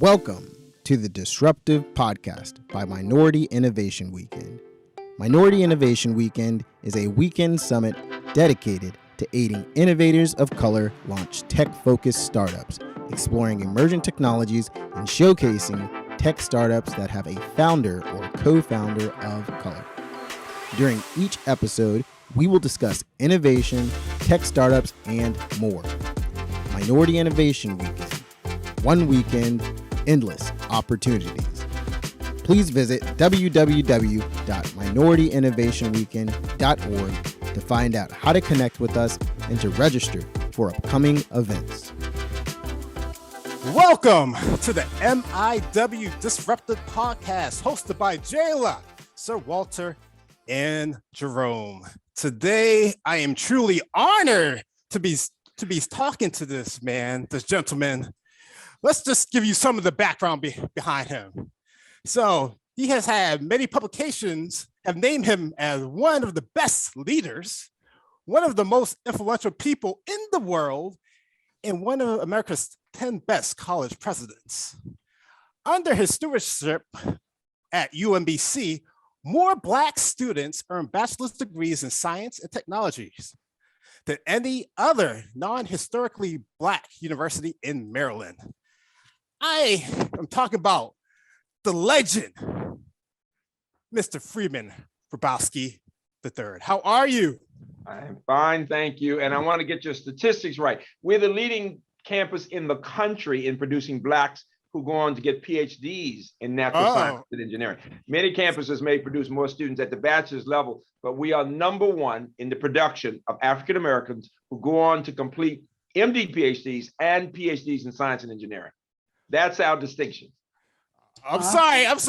Welcome to the Disruptive Podcast by Minority Innovation Weekend. Minority Innovation Weekend is a weekend summit dedicated to aiding innovators of color launch tech-focused startups, exploring emerging technologies and showcasing tech startups that have a founder or co-founder of color. During each episode, we will discuss innovation, tech startups, and more. Minority Innovation Weekend. One weekend, endless opportunities. Please visit www.minorityinnovationweekend.org to find out how to connect with us and to register for upcoming events. Welcome to the MIW Disruptive Podcast, hosted by Jayla, Sir Walter, and Jerome. Today, I am truly honored to be talking to this gentleman. Let's just give you some of the background behind him. So he has had many publications have named him as one of the best leaders, one of the most influential people in the world, and one of America's 10 best college presidents. Under his stewardship at UMBC, more Black students earn bachelor's degrees in science and technologies than any other non-historically Black university in Maryland. I am talking about the legend, Mr. Freeman Hrabowski III. How are you? I'm fine, thank you. And I want to get your statistics right. We're the leading campus in the country in producing Blacks who go on to get PhDs in natural science and engineering. Many campuses may produce more students at the bachelor's level, but we are number one in the production of African Americans who go on to complete MD PhDs and PhDs in science and engineering. That's our distinction. I'm sorry. I'll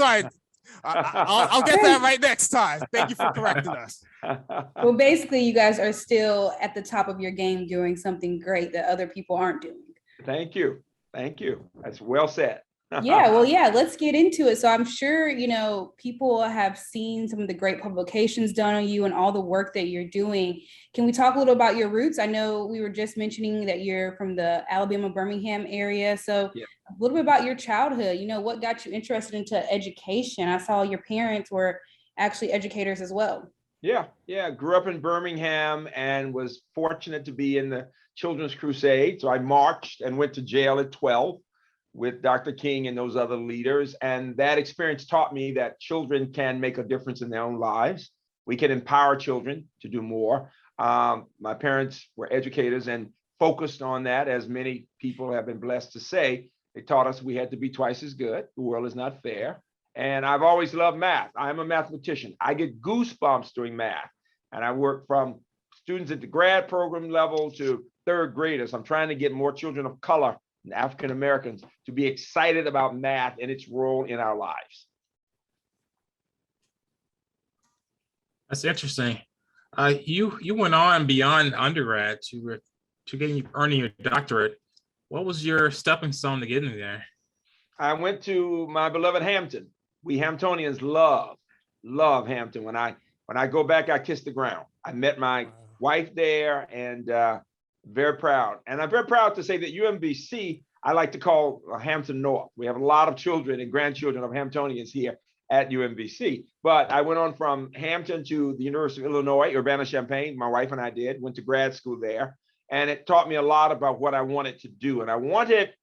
get that right next time. Thank you for correcting us. Well, basically, you guys are still at the top of your game doing something great that other people aren't doing. Thank you. That's well said. Yeah, let's get into it. So I'm sure, people have seen some of the great publications done on you and all the work that you're doing. Can we talk a little about your roots? I know we were just mentioning that you're from the Alabama, Birmingham area. So a little bit about your childhood, what got you interested into education? I saw your parents were actually educators as well. Yeah. Grew up in Birmingham and was fortunate to be in the Children's Crusade. So I marched and went to jail at 12 with Dr. King and those other leaders. And that experience taught me that children can make a difference in their own lives. We can empower children to do more. My parents were educators and focused on that, as many people have been blessed to say. They taught us we had to be twice as good. The world is not fair. And I've always loved math. I'm a mathematician. I get goosebumps doing math. And I work from students at the grad program level to third graders. I'm trying to get more children of color and African Americans to be excited about math and its role in our lives. That's interesting. You went on beyond undergrad to earning your doctorate. What was your stepping stone to getting there? I went to my beloved Hampton. We Hamptonians love Hampton. When I go back, I kiss the ground. I met my wife there and very proud. And I'm very proud to say that UMBC, I like to call Hampton North. We have a lot of children and grandchildren of Hamptonians here at UMBC. But I went on from Hampton to the University of Illinois, Urbana-Champaign. My wife and I went to grad school there. And it taught me a lot about what I wanted to do. And I wanted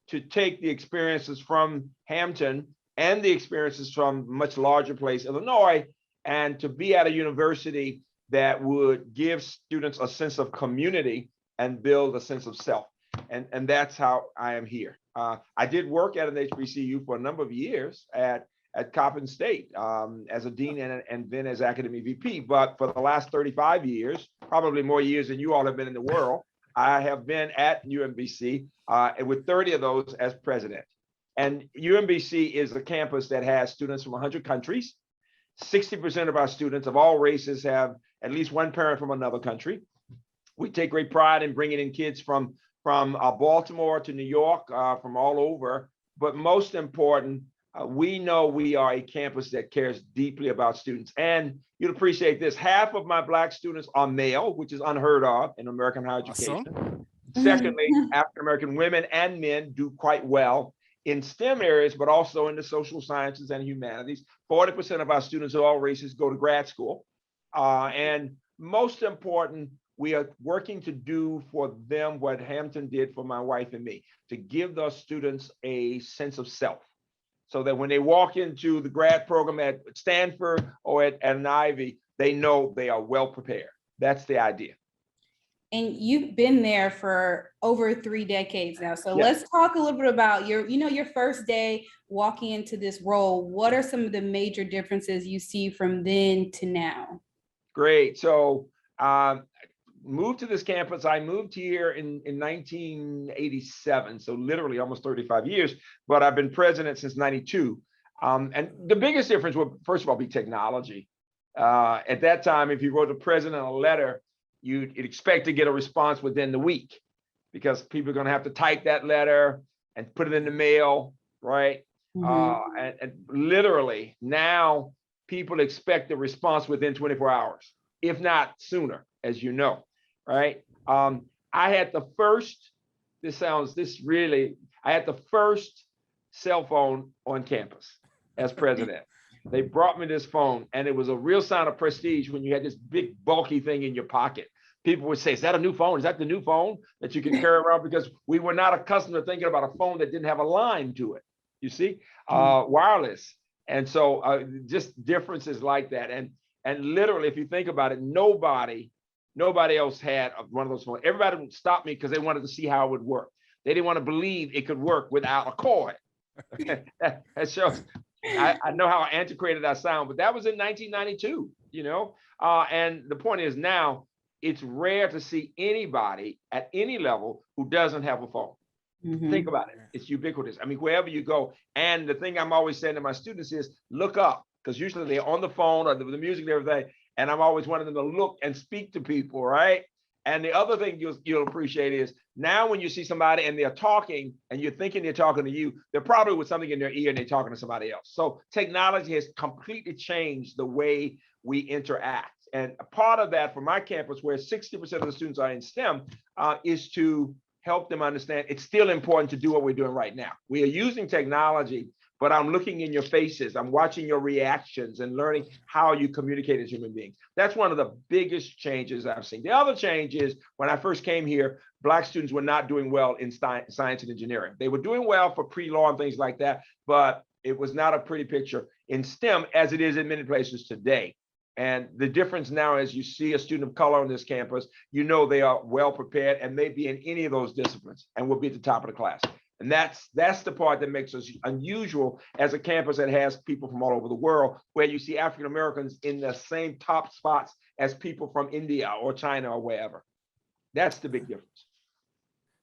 to take the experiences from Hampton and the experiences from a much larger place, Illinois, and to be at a university that would give students a sense of community and build a sense of self. And that's how I am here. I did work at an HBCU for a number of years at Coppin State as a dean and then as academic VP. But for the last 35 years, probably more years than you all have been in the world, I have been at UMBC with 30 of those as president. And UMBC is a campus that has students from 100 countries. 60% of our students of all races have at least one parent from another country. We take great pride in bringing in kids from Baltimore to New York, from all over. But most important, we know we are a campus that cares deeply about students. And you'll appreciate this. Half of my Black students are male, which is unheard of in American higher education. Secondly, African-American women and men do quite well. in STEM areas, but also in the social sciences and humanities. 40% of our students of all races go to grad school. And most important, we are working to do for them what Hampton did for my wife and me, to give those students a sense of self, so that when they walk into the grad program at Stanford or at an Ivy, they know they are well prepared. That's the idea. And you've been there for over 3 decades now. So Yes. let's talk a little bit about your first day walking into this role. What are some of the major differences you see from then to now? Great. So moved to this campus. I moved here in 1987, so literally almost 35 years, but I've been president since 92. And the biggest difference would, first of all, be technology. At that time, if you wrote the president a letter, you'd expect to get a response within the week, because people are going to have to type that letter and put it in the mail, right? And literally now people expect a response within 24 hours, if not sooner, as you know, right? I had the first, I had the first cell phone on campus as president. They brought me this phone, and it was a real sign of prestige when you had this big bulky thing in your pocket. People would say, is that a new phone? Is that the new phone that you can carry around? Because we were not accustomed to thinking about a phone that didn't have a line to it, you see, wireless. And so just differences like that. And literally, if you think about it, nobody else had one of those phones. Everybody would stop me because they wanted to see how it would work. They didn't want to believe it could work without a cord. That shows. I know how antiquated I sound, but that was in 1992, you know? And the point is, now it's rare to see anybody at any level who doesn't have a phone. Think about it. It's ubiquitous. I mean, wherever you go. And the thing I'm always saying to my students is look up, because usually they're on the phone or the music and everything. And I'm always wanting them to look and speak to people, right? And the other thing you'll appreciate is now when you see somebody and they're talking and you're thinking they're talking to you, they're probably with something in their ear and they're talking to somebody else. So technology has completely changed the way we interact. And a part of that for my campus, where 60% of the students are in STEM, is to help them understand it's still important to do what we're doing right now. We are using technology, but I'm looking in your faces. I'm watching your reactions and learning how you communicate as human beings. That's one of the biggest changes I've seen. The other change is when I first came here, Black students were not doing well in science and engineering. They were doing well for pre-law and things like that, but it was not a pretty picture in STEM as it is in many places today. And the difference now is you see a student of color on this campus, you know they are well prepared and may be in any of those disciplines and will be at the top of the class. And that's the part that makes us unusual as a campus that has people from all over the world, where you see African Americans in the same top spots as people from India or China or wherever. That's the big difference.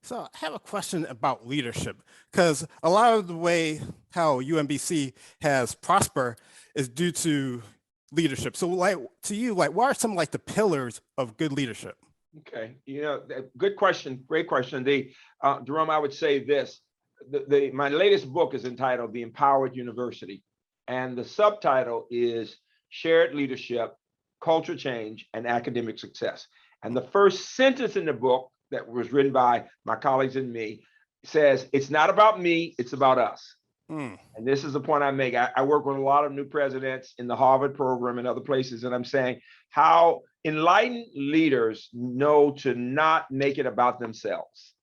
So I have a question about leadership, because a lot of the way how UMBC has prospered is due to leadership. So like to you, like what are some like the pillars of good leadership? Okay, you know, good question, great question. Jerome, I would say this, my latest book is entitled The Empowered University, and the subtitle is Shared Leadership, Culture Change, and Academic Success. And the first sentence in the book that was written by my colleagues and me says, it's not about me, it's about us. And this is the point I make. I work with a lot of new presidents in the Harvard program and other places, and I'm saying how enlightened leaders know to not make it about themselves.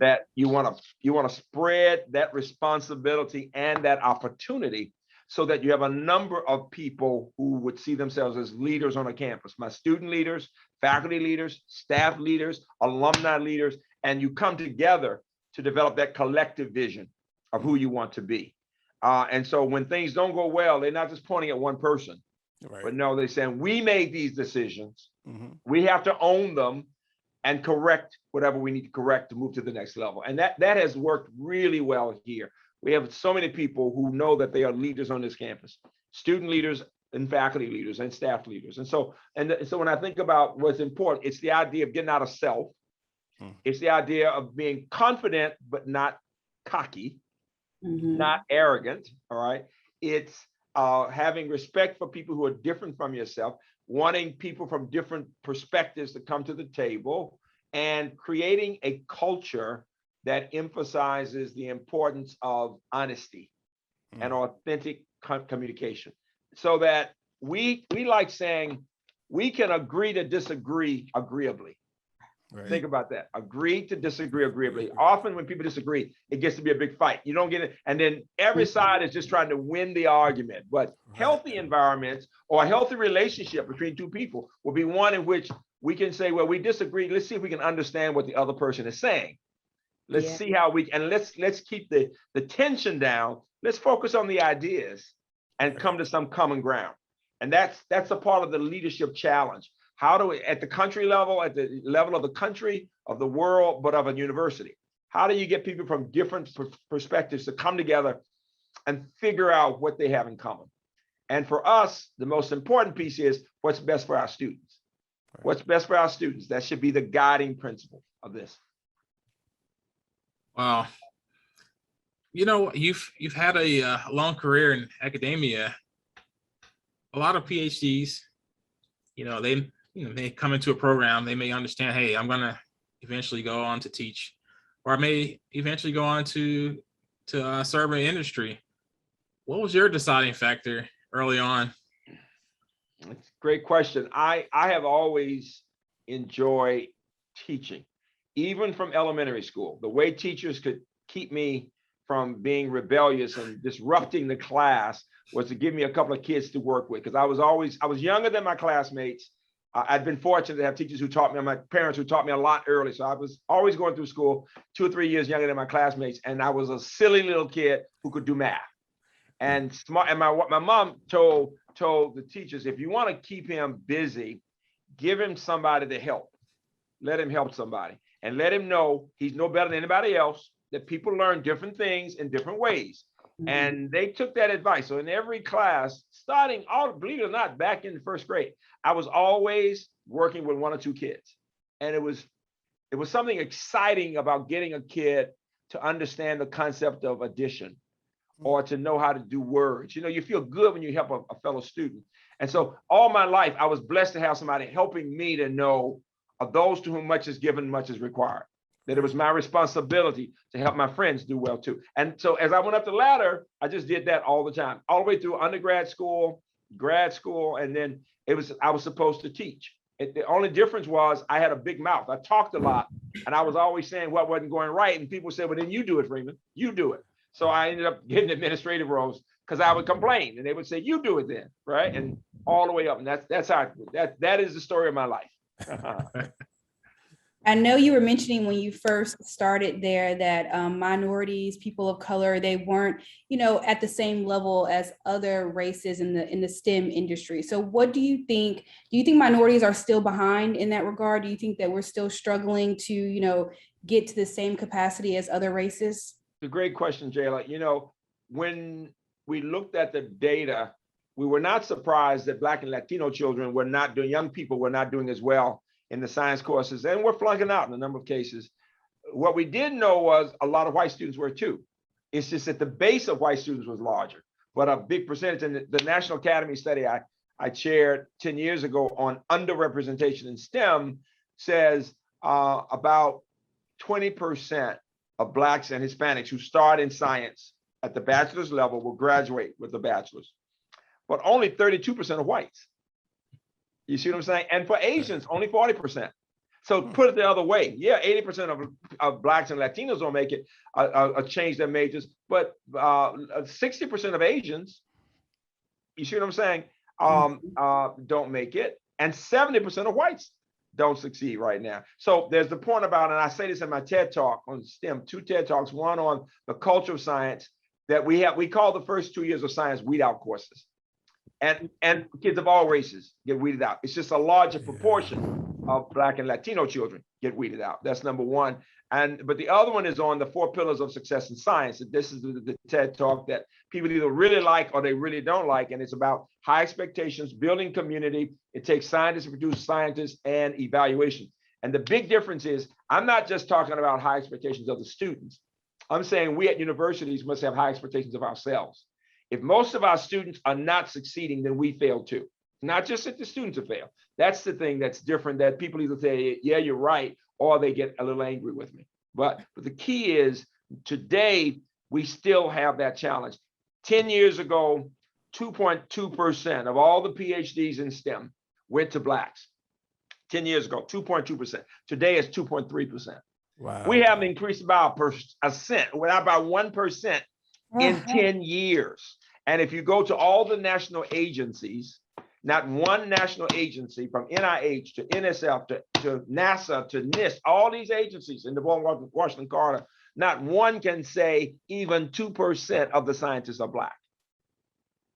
That you want to spread that responsibility and that opportunity so that you have a number of people who would see themselves as leaders on a campus. My student leaders, faculty leaders, staff leaders, alumni leaders, and you come together to develop that collective vision of who you want to be. And so when things don't go well, they're not just pointing at one person, right, but no, they're saying, we made these decisions. We have to own them and correct whatever we need to correct to move to the next level. And that has worked really well here. We have so many people who know that they are leaders on this campus, student leaders and faculty leaders and staff leaders. And so when I think about what's important, it's the idea of getting out of self. It's the idea of being confident, but not cocky. Not arrogant, all right? It's having respect for people who are different from yourself, wanting people from different perspectives to come to the table, and creating a culture that emphasizes the importance of honesty and authentic communication, so that we like saying we can agree to disagree agreeably. Right. Think about that. Agree to disagree agreeably. Often when people disagree, it gets to be a big fight. You don't get it. And then every side is just trying to win the argument. But healthy environments or a healthy relationship between two people will be one in which we can say, well, we disagree. Let's see if we can understand what the other person is saying. Let's see how let's keep the tension down. Let's focus on the ideas and come to some common ground. And that's a part of the leadership challenge. How do we, at the country level, at the level of the country, of the world, but of a university, how do you get people from different perspectives to come together and figure out what they have in common? And for us, the most important piece is what's best for our students. What's best for our students? That should be the guiding principle of this. Wow. You know, you've had a long career in academia. A lot of PhDs, you know, they come into a program, they may understand, hey, I'm gonna eventually go on to teach, or I may eventually go on to serve an industry. What was your deciding factor early on? That's a great question. I have always enjoyed teaching, even from elementary school. The way teachers could keep me from being rebellious and disrupting the class was to give me a couple of kids to work with, because I was younger than my classmates. I'd been fortunate to have teachers who taught me, my parents who taught me a lot early. So I was always going through school 2 or 3 years younger than my classmates. And I was a silly little kid who could do math and smart. And my mom told the teachers, if you want to keep him busy, give him somebody to help. Let him help somebody and let him know he's no better than anybody else, that people learn different things in different ways. And they took that advice. So in every class, starting out, believe it or not, back in the first grade, I was always working with 1 or 2 kids. And it was something exciting about getting a kid to understand the concept of addition or to know how to do words. You know, you feel good when you help a fellow student. And so all my life, I was blessed to have somebody helping me to know of those to whom much is given, much is required. That it was my responsibility to help my friends do well too. And so as I went up the ladder, I just did that all the time, all the way through undergrad school, grad school, and then I was supposed to teach. The only difference was I had a big mouth. I talked a lot, and I was always saying what wasn't going right. And people said, well, then you do it, Freeman, you do it. So I ended up getting administrative roles because I would complain, and they would say, you do it then, right? And all the way up. And that's how that is the story of my life. I know you were mentioning when you first started there that minorities, people of color, they weren't, you know, at the same level as other races in the STEM industry. So what do you think? Do you think minorities are still behind in that regard? Do you think that we're still struggling to, you know, get to the same capacity as other races? It's a great question, Jayla. You know, when we looked at the data, we were not surprised that Black and Latino children were not doing, young people were not doing as well in the science courses, and we're flunking out in a number of cases. What we did know was a lot of white students were too. It's just that the base of white students was larger, but a big percentage. In the National Academy study I chaired 10 years ago on underrepresentation in STEM says about 20% of Blacks and Hispanics who start in science at the bachelor's level will graduate with a bachelor's, but only 32% of whites. You see what I'm saying? And for Asians, only 40%. So put it the other way. Yeah, 80% of Blacks and Latinos don't make it, change their majors, but 60% of Asians, you see what I'm saying, don't make it. And 70% of whites don't succeed right now. So there's the point about, and I say this in my TED Talk on STEM, 2 TED Talks, one on the culture of science, that we call the first 2 years of science weed out courses. And kids of all races get weeded out. It's just a larger proportion of Black and Latino children get weeded out. That's number one. But the other one is on the 4 pillars of success in science. This is the TED Talk that people either really like or they really don't like. And it's about high expectations, building community. It takes scientists to produce scientists, and evaluation. And the big difference is, I'm not just talking about high expectations of the students. I'm saying we at universities must have high expectations of ourselves. If most of our students are not succeeding, then we fail too. Not just that the students have failed. That's the thing that's different, that people either say, yeah, you're right, or they get a little angry with me. But the key is today, we still have that challenge. 10 years ago, 2.2% of all the PhDs in STEM went to Blacks. 10 years ago, 2.2%. Today it's 2.3%. Wow. We haven't increased by a cent, without about 1% in 10 years. And if you go to all the national agencies, not one national agency from NIH to NSF to NASA to NIST, all these agencies in the Washington Carter, not one can say even 2% of the scientists are Black.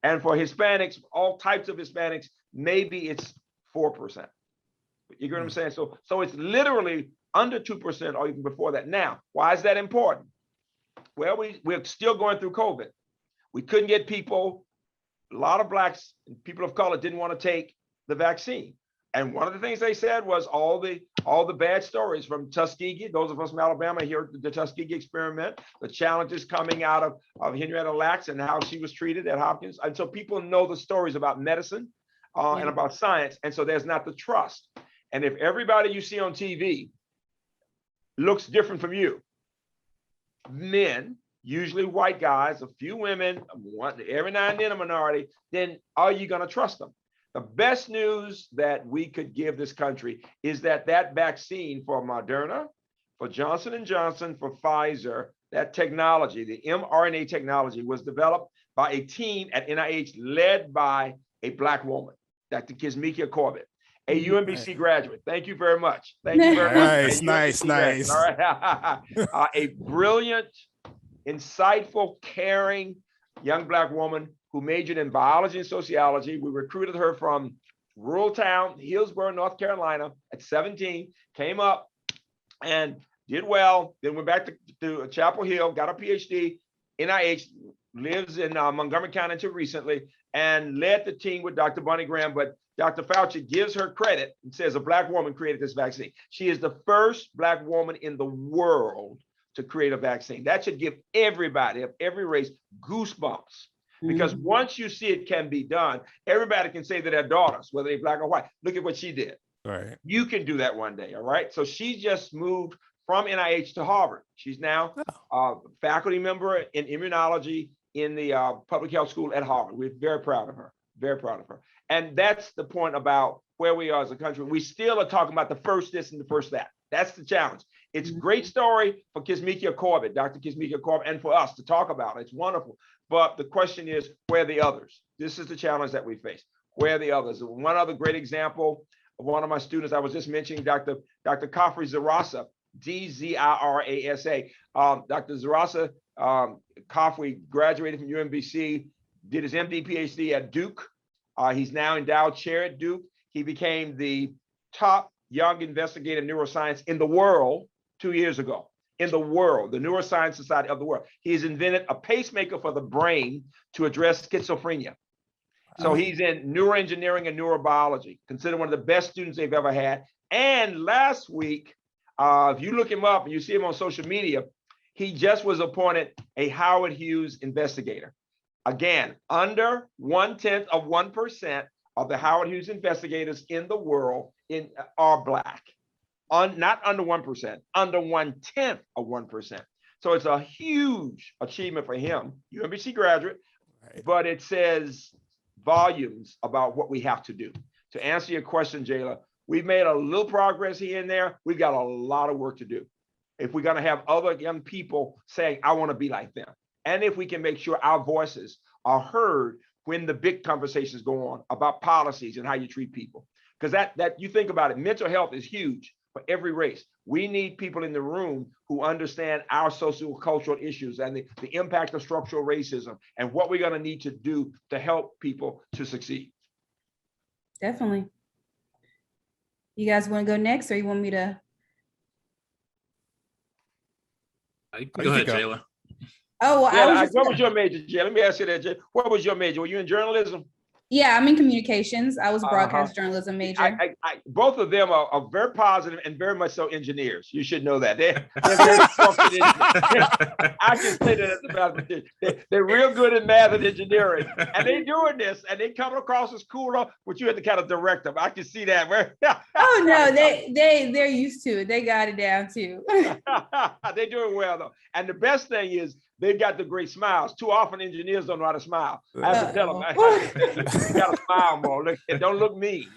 And for Hispanics, all types of Hispanics, maybe it's 4%. You get what I'm saying? So it's literally under 2% or even before that. Now, why is that important? Well, we're still going through COVID. We couldn't get people, a lot of Blacks and people of color didn't want to take the vaccine. And one of the things they said was all the bad stories from Tuskegee. Those of us from Alabama hear the Tuskegee experiment, the challenges coming out of Henrietta Lacks and how she was treated at Hopkins. And so people know the stories about medicine and about science. And so there's not the trust. And if everybody you see on TV looks different from you, men, usually white guys, a few women, every now and then a minority, then are you going to trust them? The best news that we could give this country is that vaccine for Moderna, for Johnson & Johnson, for Pfizer, that technology, the mRNA technology, was developed by a team at NIH led by a Black woman, Dr. Kizzmekia Corbett, a UMBC graduate. Thank you very much. Thank you very much. Nice. All right. A brilliant, insightful, caring young Black woman who majored in biology and sociology. We recruited her from rural town, Hillsborough, North Carolina at 17, came up and did well. Then went back to Chapel Hill, got a PhD, NIH, lives in Montgomery County until recently, and led the team with Dr. Bonnie Graham. But Dr. Fauci gives her credit and says a Black woman created this vaccine. She is the first Black woman in the world to create a vaccine. That should give everybody of every race goosebumps. Because once you see it can be done, everybody can say to their daughters, whether they're Black or white, look at what she did. Right. You can do that one day, all right? So she just moved from NIH to Harvard. She's now a faculty member in immunology in the public health school at Harvard. We're very proud of her, very proud of her. And that's the point about where we are as a country. We still are talking about the first this and the first that. That's the challenge. It's a great story for Kizzmekia Corbett, Dr. Kizzmekia Corbett, and for us to talk about it. It's wonderful. But the question is, where are the others? This is the challenge that we face. Where are the others? One other great example of one of my students I was just mentioning, Dr. Khafre Zarasa, D-Z-I-R-A-S-A. Dr. Zarasa Khafre graduated from UMBC, did his MD, PhD at Duke. He's now endowed chair at Duke. He became the top young investigator in neuroscience in the world 2 years ago. In the world, the Neuroscience Society of the world. He's invented a pacemaker for the brain to address schizophrenia. So he's in neuroengineering and neurobiology, considered one of the best students they've ever had. And last week, if you look him up and you see him on social media, he just was appointed a Howard Hughes investigator. Again, under 0.1% of the Howard Hughes investigators in the world are Black. Not under 1%, under 0.1%. So it's a huge achievement for him, UMBC graduate, but it says volumes about what we have to do. To answer your question, Jayla, we've made a little progress here and there. We've got a lot of work to do. If we're gonna have other young people saying, I wanna be like them. And if we can make sure our voices are heard when the big conversations go on about policies and how you treat people. Because that you think about it, mental health is huge for every race. We need people in the room who understand our socio-cultural issues and the impact of structural racism and what we're going to need to do to help people to succeed. Definitely. You guys want to go next, or you want me to? Go ahead, Jayla. Oh, well, Yeah, what was your major, Jay? Let me ask you that, Jay. What was your major? Were you in journalism? Yeah, I'm in communications. I was a Uh-huh. broadcast journalism major. Both of them are very positive and very much so engineers. You should know that. They're very structured engineers. I can say that as a mathematician. They're real good in math and engineering. And they're doing this and they come across as cooler, but you have to kind of direct them. I can see that. Oh no, they're used to it. They got it down too. They're doing well though. And the best thing is they've got the great smiles. Too often engineers don't know how to smile. I have to tell them, you gotta smile more. Look, don't look mean.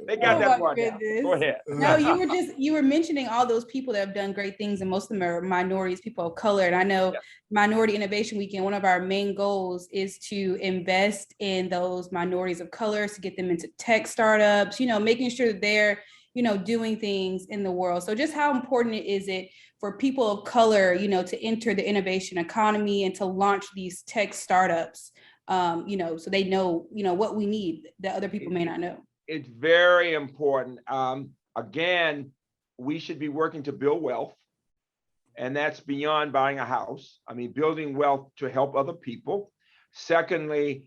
They got that part down. Go ahead. No, you were mentioning all those people that have done great things, and most of them are minorities, people of color. And I know Minority Innovation Weekend, one of our main goals is to invest in those minorities of color, to get them into tech startups, making sure that they're, doing things in the world. So just how important is it for people of color, to enter the innovation economy and to launch these tech startups, so they know, what we need that other people may not know. It's very important. Again, we should be working to build wealth, and that's beyond buying a house. I mean, building wealth to help other people. Secondly,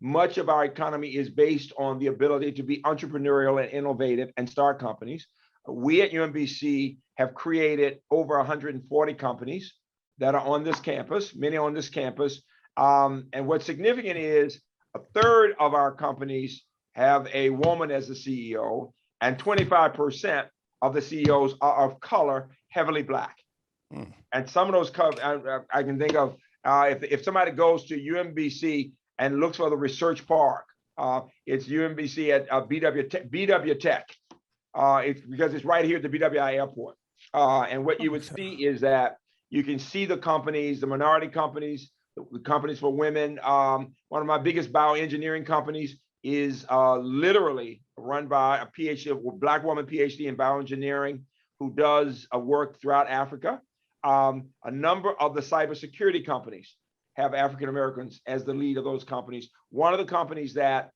much of our economy is based on the ability to be entrepreneurial and innovative and start companies. We at UMBC have created over 140 companies that are on this campus, many on this campus. And what's significant is a third of our companies have a woman as the CEO, and 25% of the CEOs are of color, heavily Black. And some of those, I can think of, if somebody goes to UMBC and looks for the research park, it's UMBC at BW Tech. It's because it's right here at the BWI airport. And what you would see is that you can see the companies, the minority companies, the companies for women. One of my biggest bioengineering companies is literally run by a PhD, a Black woman PhD in bioengineering, who does work throughout Africa. A number of the cybersecurity companies have African Americans as the lead of those companies. One of the companies that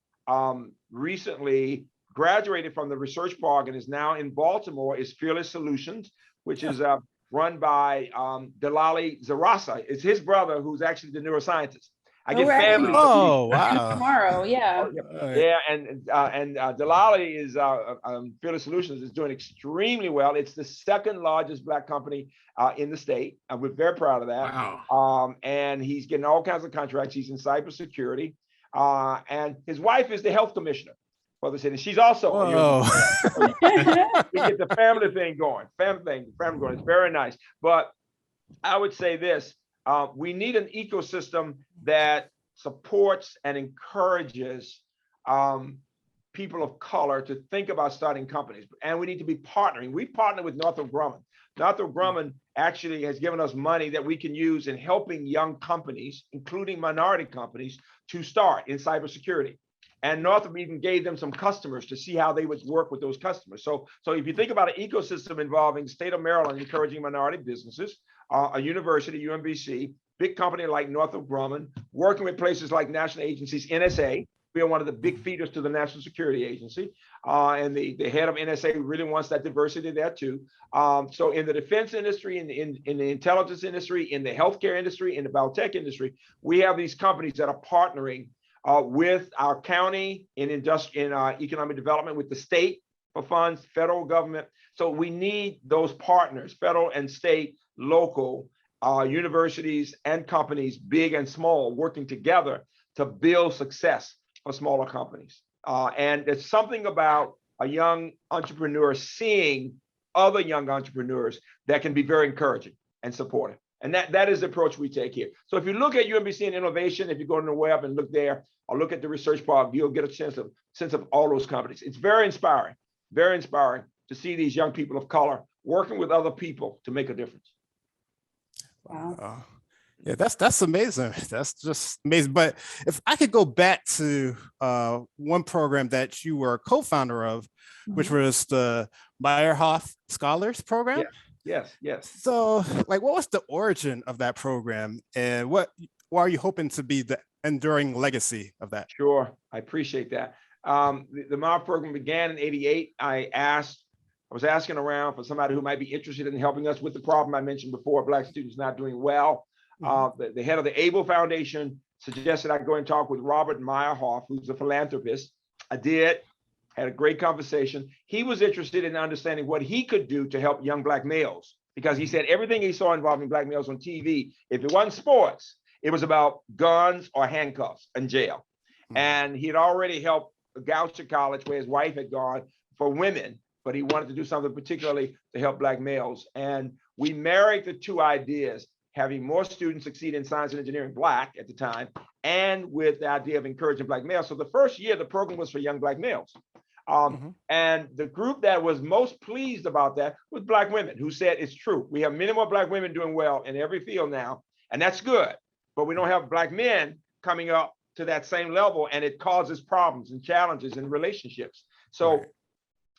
recently graduated from the research park and is now in Baltimore is Fearless Solutions, which is run by Delali Zarasa. It's his brother who's actually the neuroscientist. I get family. Oh, wow. Tomorrow, yeah. Yeah, and Delali is Fearless Solutions is doing extremely well. It's the second largest Black company in the state. We're very proud of that. Wow. And he's getting all kinds of contracts. He's in cybersecurity. And his wife is the health commissioner for the city. She's also we get the family thing going. Family going. It's very nice. But I would say this. We need an ecosystem that supports and encourages people of color to think about starting companies. And we need to be partnering. We partner with Northrop Grumman. Northrop Grumman actually has given us money that we can use in helping young companies, including minority companies, to start in cybersecurity. And Northrop even gave them some customers to see how they would work with those customers. So if you think about an ecosystem involving the state of Maryland encouraging minority businesses, a university, UMBC, big company like Northrop Grumman, working with places like national agencies, NSA. We are one of the big feeders to the National Security Agency. And the head of NSA really wants that diversity there too. So in the defense industry, in the intelligence industry, in the healthcare industry, in the biotech industry, we have these companies that are partnering with our county in economic development, with the state for funds, federal government. So we need those partners, federal and state, local, universities and companies, big and small, working together to build success for smaller companies. And there's something about a young entrepreneur seeing other young entrepreneurs that can be very encouraging and supportive. And that is the approach we take here. So if you look at UMBC and innovation, if you go on the web and look there, or look at the research park, you'll get a sense of all those companies. It's very inspiring to see these young people of color working with other people to make a difference. Wow. Yeah, that's amazing. That's just amazing. But if I could go back to one program that you were a co-founder of, which was the Meyerhoff Scholars Program. Yes. So, what was the origin of that program, and what are you hoping to be the enduring legacy of that? Sure, I appreciate that. The Meyerhoff program began in '88. I was asking around for somebody who might be interested in helping us with the problem I mentioned before, Black students not doing well. The head of the ABLE Foundation suggested I go and talk with Robert Meyerhoff, who's a philanthropist. I did, had a great conversation. He was interested in understanding what he could do to help young Black males, because he said everything he saw involving Black males on TV, if it wasn't sports, it was about guns or handcuffs and jail. And he had already helped Goucher College, where his wife had gone, for women, but he wanted to do something particularly to help Black males. And we married the two ideas, having more students succeed in science and engineering, Black at the time, and with the idea of encouraging Black males. So the first year, the program was for young Black males. And the group that was most pleased about that was Black women, who said it's true. We have many more Black women doing well in every field now, and that's good. But we don't have Black men coming up to that same level, and it causes problems and challenges in relationships. So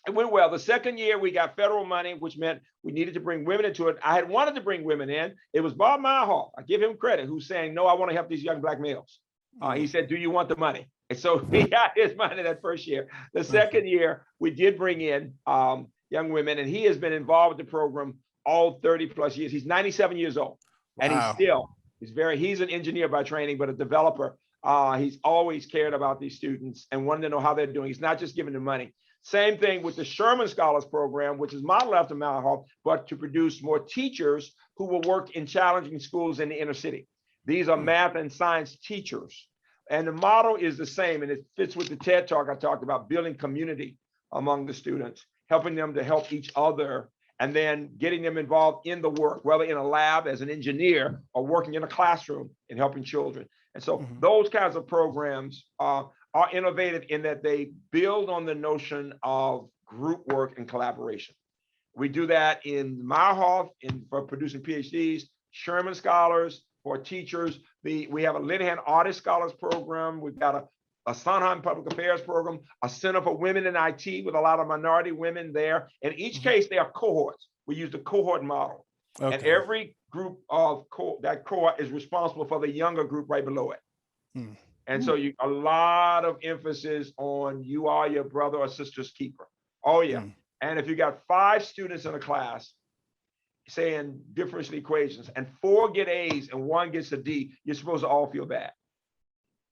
it went well. The second year, we got federal money, which meant we needed to bring women into it. I had wanted to bring women in. It was Bob Meyerhoff, I give him credit, who's saying, no, I want to help these young Black males. He said, do you want the money? And so he got his money that first year. The second year, we did bring in young women, and he has been involved with the program all 30 plus years. He's 97 years old, and he's an engineer by training, but a developer. He's always cared about these students and wanted to know how they're doing. He's not just giving them money. Same thing with the Sherman Scholars Program, which is modeled after Meyerhoff, but to produce more teachers who will work in challenging schools in the inner city. These are math and science teachers. And the model is the same, and it fits with the TED Talk I talked about, building community among the students, helping them to help each other, and then getting them involved in the work, whether in a lab as an engineer or working in a classroom and helping children. And so those kinds of programs are innovative in that they build on the notion of group work and collaboration. We do that in Meyerhoff for producing PhDs, Sherman Scholars for teachers. We have a Linehan Artist Scholars Program. We've got a Sondheim Public Affairs Program, a Center for Women in IT with a lot of minority women there. In each case, they are cohorts. We use the cohort model. Okay. And every group of that cohort is responsible for the younger group right below it. And so a lot of emphasis on you are your brother or sister's keeper. Oh yeah. And if you got 5 students in a class saying differential equations and 4 get A's and 1 gets a D, you're supposed to all feel bad.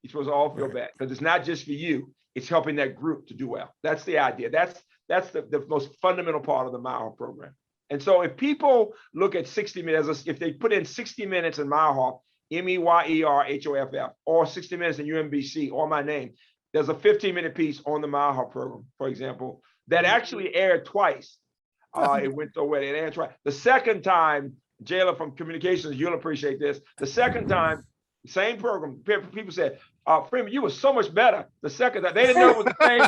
You're supposed to all feel bad, because it's not just for you, it's helping that group to do well. That's the idea. That's the most fundamental part of the Meyerhoff program. And so if people look at 60 minutes, if they put in 60 minutes in Meyerhoff, Meyerhoff, or 60 minutes in UMBC, or my name, there's a 15-minute piece on the Meyerhoff program, for example, that actually aired twice. It went so well, it aired twice. The second time, Jayla from Communications, you'll appreciate this. The second time, same program, people said, Freeman, you were so much better the second time. They didn't know it was the same.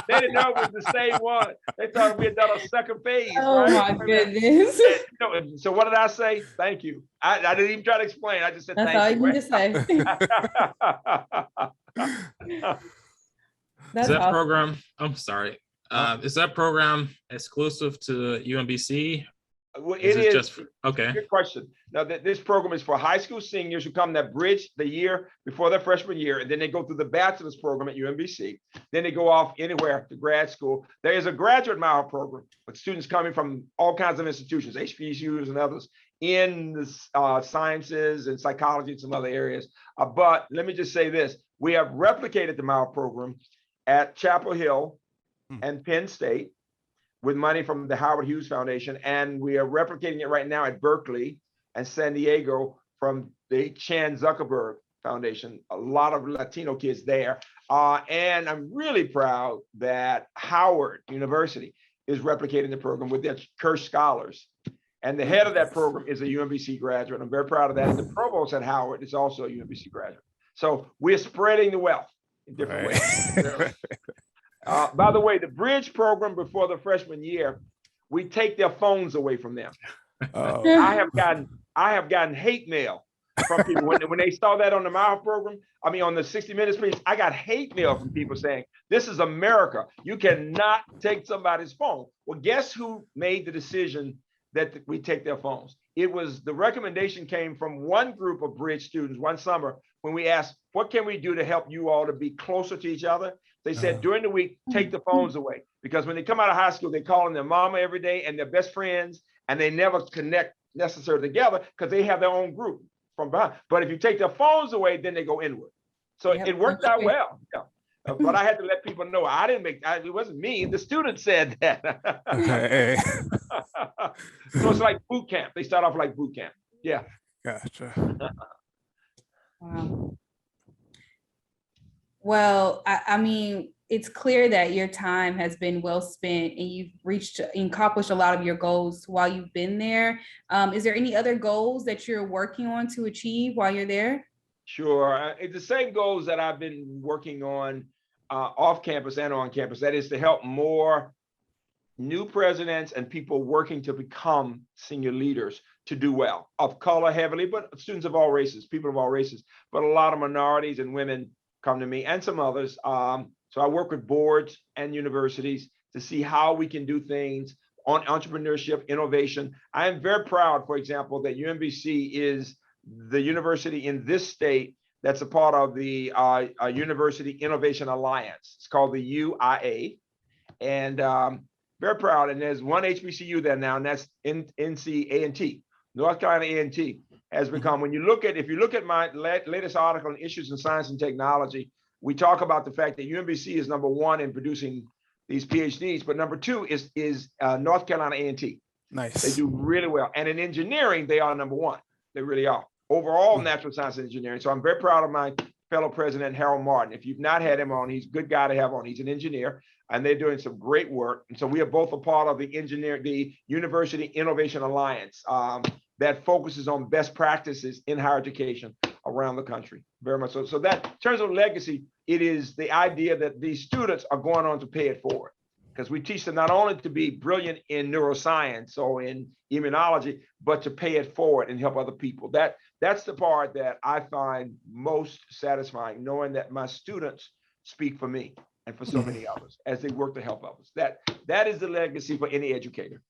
They didn't know it was the same one. They thought we had done a second phase. Oh right? My goodness. And, so what did I say? Thank you. I didn't even try to explain. I just said that's thank all you. You can say. Is that program? I'm sorry. Is that program exclusive to UMBC? Well, it is just okay. Good question. Now, this program is for high school seniors who come that bridge the year before their freshman year, and then they go through the bachelor's program at UMBC. Then they go off anywhere to grad school. There is a graduate Meyerhoff program with students coming from all kinds of institutions, HBCUs and others, in the sciences and psychology and some other areas. But let me just say this: we have replicated the Meyerhoff program at Chapel Hill and Penn State with money from the Howard Hughes Foundation. And we are replicating it right now at Berkeley and San Diego from the Chan Zuckerberg Foundation, a lot of Latino kids there. And I'm really proud that Howard University is replicating the program with their Kirsch Scholars. And the head of that program is a UMBC graduate. I'm very proud of that. And the provost at Howard is also a UMBC graduate. So we're spreading the wealth in different ways. By the way, the bridge program before the freshman year, we take their phones away from them. I have gotten hate mail from people when they saw that on the Meyerhoff program. I mean, on the 60 Minutes piece, I got hate mail from people saying, "This is America. You cannot take somebody's phone." Well, guess who made the decision that we take their phones? It was the recommendation came from one group of bridge students one summer when we asked, "What can we do to help you all to be closer to each other?" They said during the week, take the phones away, because when they come out of high school, they're calling their mama every day and their best friends, and they never connect necessarily together because they have their own group. from behind. But if you take their phones away, then they go inward. So Yep, it worked that's out great. well. Yeah. But I had to let people know it wasn't me. The student said that. Hey, So it's like boot camp. They start off like boot camp. Yeah. gotcha. Wow. Well, I mean, it's clear that your time has been well spent and you've reached and accomplished a lot of your goals while you've been there. Is there any other goals that you're working on to achieve while you're there? Sure. It's the same goals that I've been working on off campus and on campus. That is to help more new presidents and people working to become senior leaders to do well, of color heavily, but students of all races, people of all races, but a lot of minorities and women come to me and some others. So I work with boards and universities to see how we can do things on entrepreneurship, innovation. I am very proud, for example, that UMBC is the university in this state that's a part of the University Innovation Alliance. It's called the UIA. And very proud. And there's one HBCU there now, and that's NC A&T. North Carolina A&T has become, if you look at my latest article on issues in science and technology, we talk about the fact that UMBC is number one in producing these PhDs, but number two is North Carolina A&T. Nice. They do really well. And in engineering, they are number one. They really are. Overall, natural science and engineering. So I'm very proud of my fellow president, Harold Martin. If you've not had him on, he's a good guy to have on. He's an engineer, and they're doing some great work. And so we are both a part of the University Innovation Alliance that focuses on best practices in higher education around the country. Very much so. So that in terms of legacy, it is the idea that these students are going on to pay it forward, because we teach them not only to be brilliant in neuroscience or in immunology, but to pay it forward and help other people. That's the part that I find most satisfying, knowing that my students speak for me and for so many others as they work to help others. That is the legacy for any educator.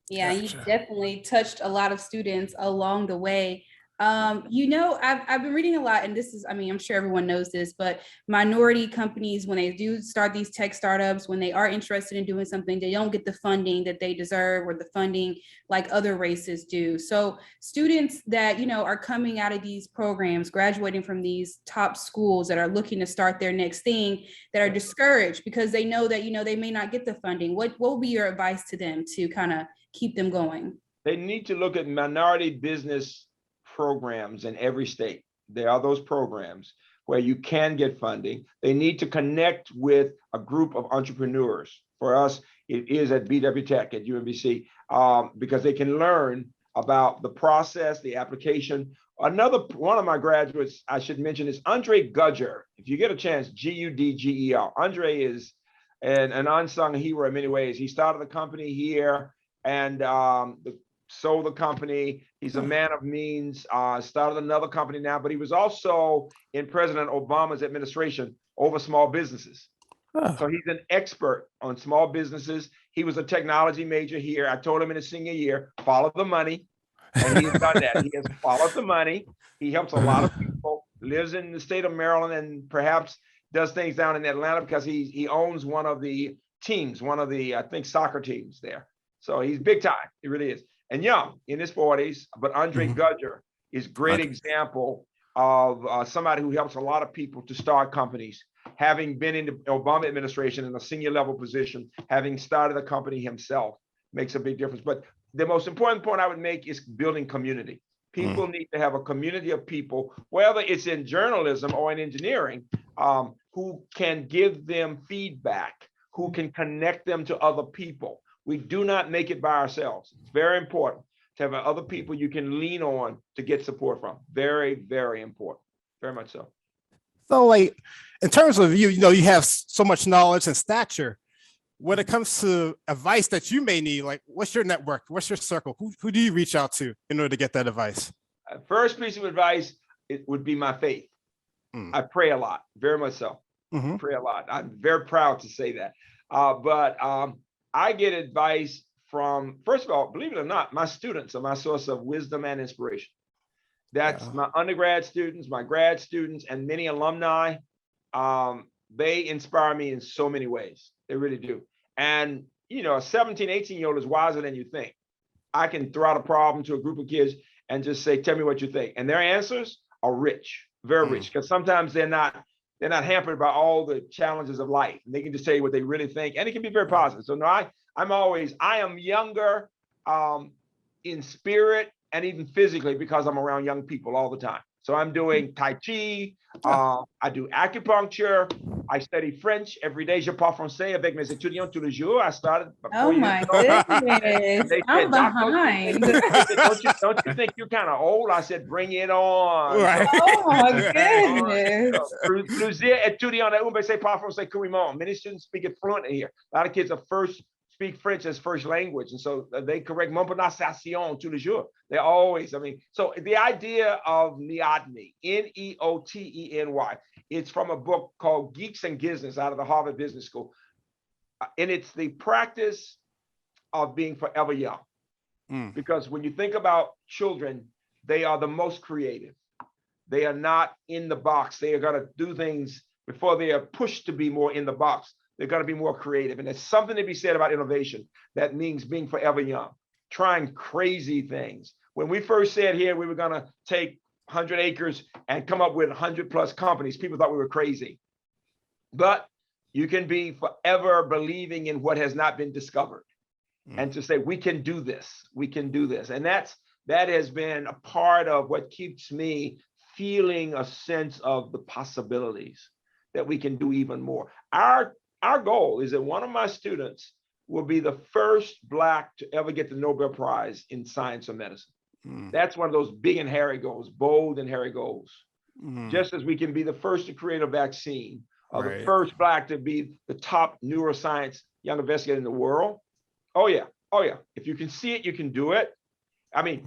Yeah, Gotcha. you definitely touched a lot of students along the way. I've been reading a lot, and this is, I mean, I'm sure everyone knows this, but minority companies, when they do start these tech startups, when they are interested in doing something, they don't get the funding that they deserve or the funding like other races do. So students that, are coming out of these programs, graduating from these top schools that are looking to start their next thing, that are discouraged because they know that, they may not get the funding. What will be your advice to them to kind of keep them going? They need to look at minority business programs in every state. There are those programs where you can get funding. They need to connect with a group of entrepreneurs. For us, it is at BW Tech at UMBC, because they can learn about the process, the application. Another one of my graduates I should mention is Andre Gudger. If you get a chance, Gudger. Andre is an unsung hero in many ways. He started the company here and sold the company. He's a man of means, started another company now, but he was also in President Obama's administration over small businesses. So he's an expert on small businesses. He was a technology major here. I told him in his senior year, follow the money. And he has done that. He has followed the money. He helps a lot of people, lives in the state of Maryland, and perhaps does things down in Atlanta because he owns one of the teams, I think, soccer teams there. So he's big time. He really is. And young, in his 40s, but Andre Gudger is a great example of somebody who helps a lot of people to start companies, having been in the Obama administration in a senior level position, having started a company himself, makes a big difference. But the most important point I would make is building community. People need to have a community of people, whether it's in journalism or in engineering, who can give them feedback, who can connect them to other people. We do not make it by ourselves. It's very important to have other people you can lean on to get support from. Very, very important. Very much so. So, like, in terms of you have so much knowledge and stature. When it comes to advice that you may need, like, what's your network? What's your circle? Who do you reach out to in order to get that advice? First piece of advice, it would be my faith. I pray a lot, very much so. Pray a lot. I'm very proud to say that. But I get advice from, first of all, believe it or not, my students are my source of wisdom and inspiration. That's my undergrad students, my grad students, and many alumni. They inspire me in so many ways. They really do. And, a 17, 18-year-old is wiser than you think. I can throw out a problem to a group of kids and just say, tell me what you think. And their answers are rich, very rich, because sometimes they're not hampered by all the challenges of life. And they can just tell you what they really think, and it can be very positive. So no, I am younger in spirit and even physically because I'm around young people all the time. So I'm doing Tai Chi, I do acupuncture, I study French every day. Je parle français avec mes étudiants tous les jours. I started. Oh my goodness, I'm behind. Don't you think you're kind of old? I said, bring it on. Right. Oh my goodness. Plusieurs étudiants à UBC parlent français couramment. Many students speak it fluently here. A lot of kids speak French as first language. And so they correct mon prononciation tous les jours. They always, so the idea of neoteny, Neoteny, it's from a book called Geeks and Business out of the Harvard Business School. And it's the practice of being forever young. Because when you think about children, they are the most creative. They are not in the box. They are going to do things before they are pushed to be more in the box. They're going to be more creative. And there's something to be said about innovation. That means being forever young, trying crazy things. When we first said here, we were going to take 100 acres and come up with 100+ companies, people thought we were crazy. But you can be forever believing in what has not been discovered and to say, we can do this, we can do this. And that has been a part of what keeps me feeling a sense of the possibilities that we can do even more. Our goal is that one of my students will be the first Black to ever get the Nobel Prize in science or medicine. That's one of those big and hairy goals, bold and hairy goals. Just as we can be the first to create a vaccine, or the first Black to be the top neuroscience young investigator in the world. Oh yeah. If you can see it, you can do it.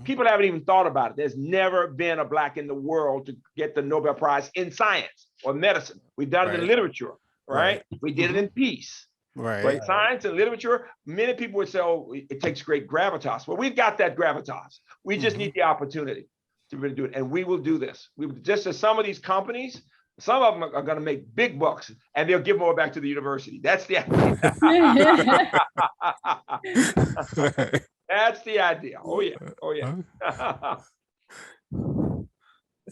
People haven't even thought about it. There's never been a Black in the world to get the Nobel Prize in science or medicine. We've done it in literature. Right? We did it in peace. Right. Science and literature, many people would say, oh, it takes great gravitas. Well, we've got that gravitas. We just need the opportunity to really do it. And we will do this. Just as some of these companies, some of them are going to make big bucks and they'll give more back to the university. That's the idea. That's the idea. Oh yeah.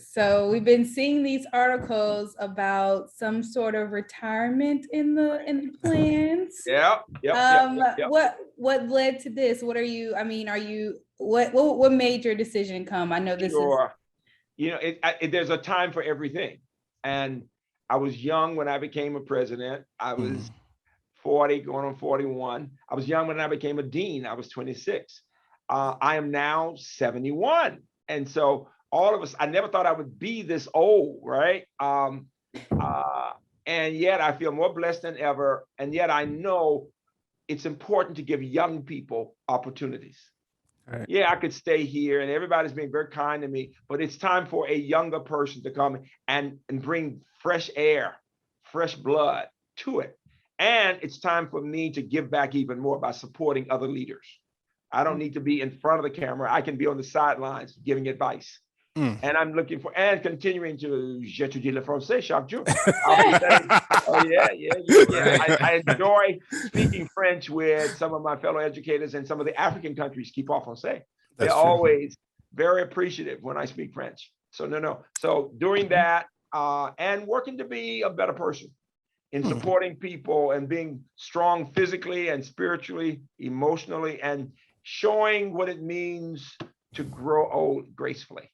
So we've been seeing these articles about some sort of retirement in the plans. Yeah. What led to this? What are you? What made your decision come? I know this is. There's a time for everything, and I was young when I became a president. I was 40, going on 41. I was young when I became a dean. I was 26. I am now 71, and so. All of us, I never thought I would be this old, right? And yet I feel more blessed than ever. And yet I know it's important to give young people opportunities. Right. Yeah, I could stay here and everybody's being very kind to me, but it's time for a younger person to come and bring fresh air, fresh blood to it. And it's time for me to give back even more by supporting other leaders. I don't need to be in front of the camera. I can be on the sidelines giving advice. And I'm looking for and continuing to j'étudie le français chaque jour. I enjoy speaking French with some of my fellow educators in some of the African countries qui parlent français. They're always very appreciative when I speak French. So doing that and working to be a better person in supporting people and being strong physically and spiritually, emotionally, and showing what it means to grow old gracefully.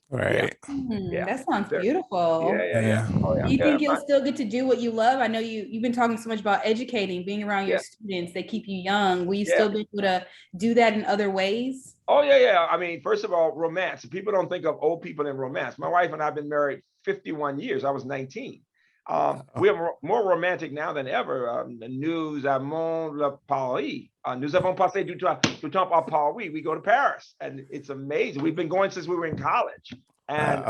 Right. That sounds beautiful. Yeah. Do you think you'll still get to do what you love? I know you've been talking so much about educating, being around your students. They keep you young. Will you still be able to do that in other ways? Oh, yeah. First of all, romance. People don't think of old people in romance. My wife and I have been married 51 years. I was 19. We are more romantic now than ever. Nous avons le Paris. Nous avons passé du temps à Paris. We go to Paris, and it's amazing. We've been going since we were in college. And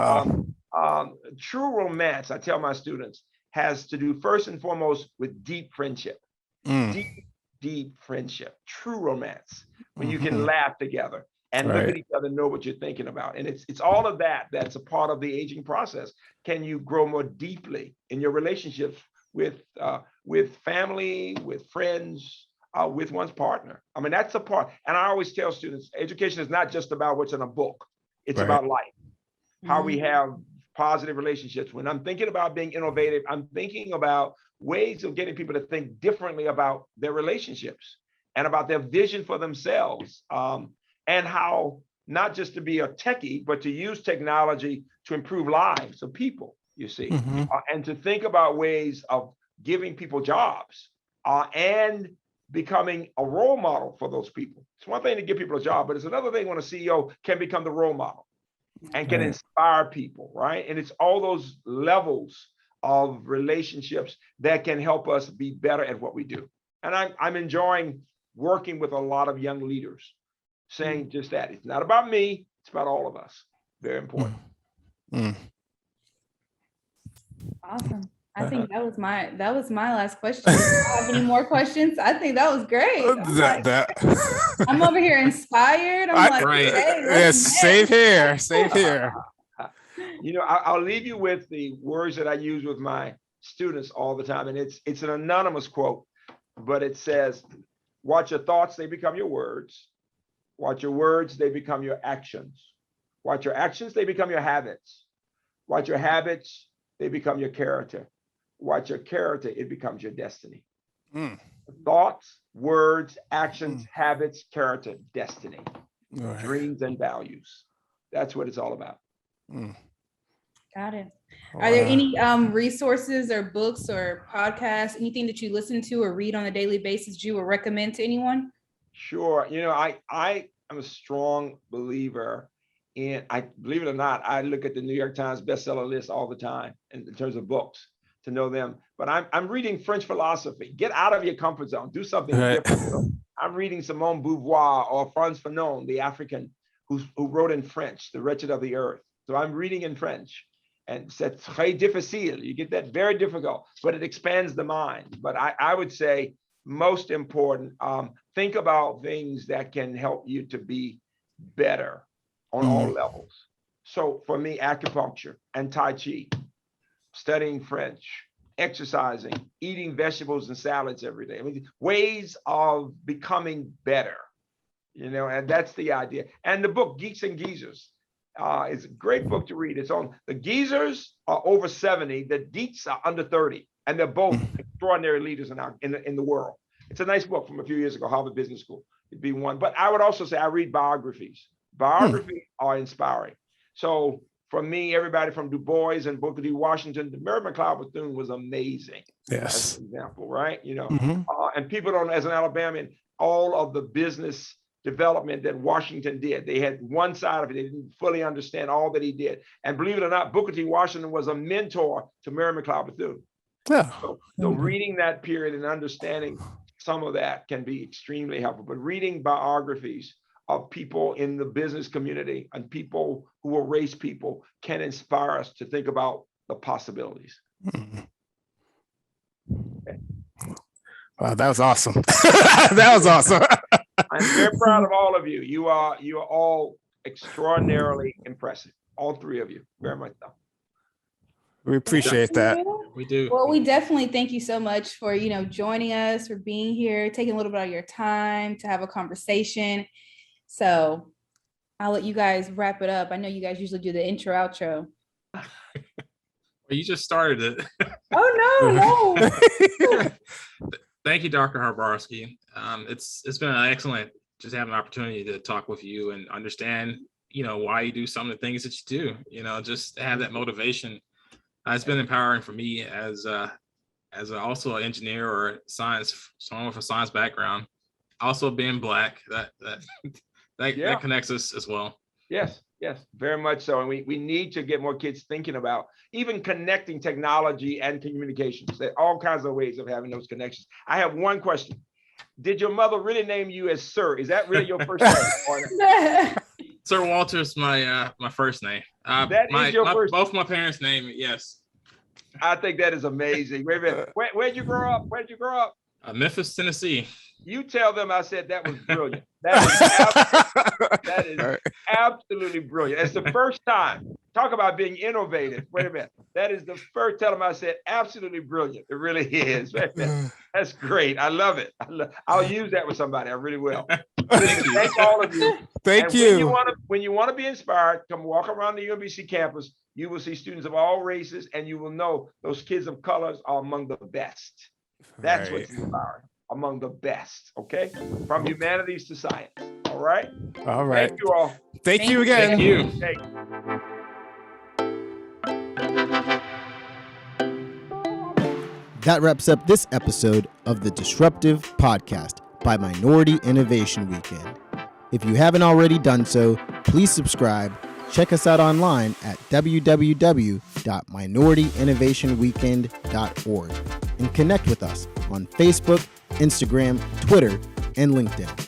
true romance, I tell my students, has to do first and foremost with deep friendship. Deep friendship. True romance, when you can laugh together and look at each other, know what you're thinking about. And it's all of that that's a part of the aging process. Can you grow more deeply in your relationships with family, with friends, with one's partner? That's a part. And I always tell students, education is not just about what's in a book. It's Right. about life, how we Mhm. have positive relationships. When I'm thinking about being innovative, I'm thinking about ways of getting people to think differently about their relationships and about their vision for themselves, and how not just to be a techie, but to use technology to improve lives of people, you see, Mhm. and to think about ways of giving people jobs, and becoming a role model for those people. It's one thing to give people a job, but it's another thing when a CEO can become the role model and can Right. inspire people, right? And it's all those levels of relationships that can help us be better at what we do. And I'm enjoying working with a lot of young leaders, saying just that. It's not about me, it's about all of us. Very important. Mm. Awesome. I think that was my last question. Do you have any more questions? I think that was great. I'm over here inspired. I'm like, Right. hey, Yes, what's same next? here. Same here. I'll leave you with the words that I use with my students all the time. And it's an anonymous quote, but it says, watch your thoughts, they become your words. Watch your words, they become your actions. Watch your actions, they become your habits. Watch your habits, they become your character. Watch your character, it becomes your destiny. Mm. Thoughts, words, actions, habits, character, destiny, All right. dreams, and values. That's what it's all about. Mm. Got it. Are there Wow. any resources or books or podcasts, anything that you listen to or read on a daily basis you would recommend to anyone? Sure. I am a strong believer in, I believe it or not, I look at the New York Times bestseller list all the time in terms of books to know them. But I'm reading French philosophy. Get out of your comfort zone. Do something Right. different. So I'm reading Simone Beauvoir or Frantz Fanon, the African who wrote in French, The Wretched of the Earth. So I'm reading in French. And c'est très difficile. You get that, very difficult, but it expands the mind. But I would say, most important, think about things that can help you to be better on all levels. So for me, acupuncture and Tai Chi, studying French, exercising, eating vegetables and salads every day. I mean, ways of becoming better, and that's the idea. And the book, Geeks and Geezers, it's a great book to read. It's on, the geezers are over 70, the deets are under 30, and they're both extraordinary leaders in the world. It's a nice book from a few years ago, Harvard Business School. It'd be one. But I would also say I read biographies. Biographies are inspiring. So for me, everybody from Du Bois and Booker T. Washington, the Mary McLeod Bethune was amazing. Yes. As an example, right? Mhm. And people don't, as an Alabamian, all of the business development that Washington did. They had one side of it. They didn't fully understand all that he did. And believe it or not, Booker T. Washington was a mentor to Mary McLeod Bethune. Yeah. So reading that period and understanding some of that can be extremely helpful. But reading biographies of people in the business community and people who will raise people can inspire us to think about the possibilities. Okay. Wow, that was awesome. That was awesome. I'm very proud of all of you. You are all extraordinarily impressive. All three of you, very much so. We appreciate that. We do. Well, we definitely thank you so much for, joining us, for being here, taking a little bit of your time to have a conversation. So I'll let you guys wrap it up. I know you guys usually do the intro, outro. Well, you just started it. Oh, no. Thank you, Dr. Hrabowski. It's been an excellent just having an opportunity to talk with you and understand, why you do some of the things that you do. Just have that motivation. It's been empowering for me as also an engineer or someone with a science background. Also being Black, that connects us as well. Yes, very much so. And we need to get more kids thinking about even connecting technology and communications. There are all kinds of ways of having those connections. I have one question. Did your mother really name you as Sir? Is that really your first name? Sir Walter's my first name. Both my parents' name, yes. I think that is amazing. Wait a minute. Where'd you grow up? Memphis, Tennessee. You tell them I said that was brilliant. That is absolutely brilliant. It's the first time talk about being innovative. Wait a minute. That is the first time I said absolutely brilliant. It really is. Wait a minute. That's great. I love it. I'll use that with somebody. I really will. Thank all of you. Thank And you. When you want to be inspired, come walk around the UMBC campus. You will see students of all races, and you will know those kids of colors are among the best. That's Right. what's inspiring. Among the best. Okay, from humanities to science. All right. All right. Thank you all. Thank you again. Thank you. Thank That wraps up this episode of the Disruptive Podcast by Minority Innovation Weekend. If you haven't already done so, please subscribe. Check us out online at www.minorityinnovationweekend.org and connect with us on Facebook, Instagram, Twitter, and LinkedIn.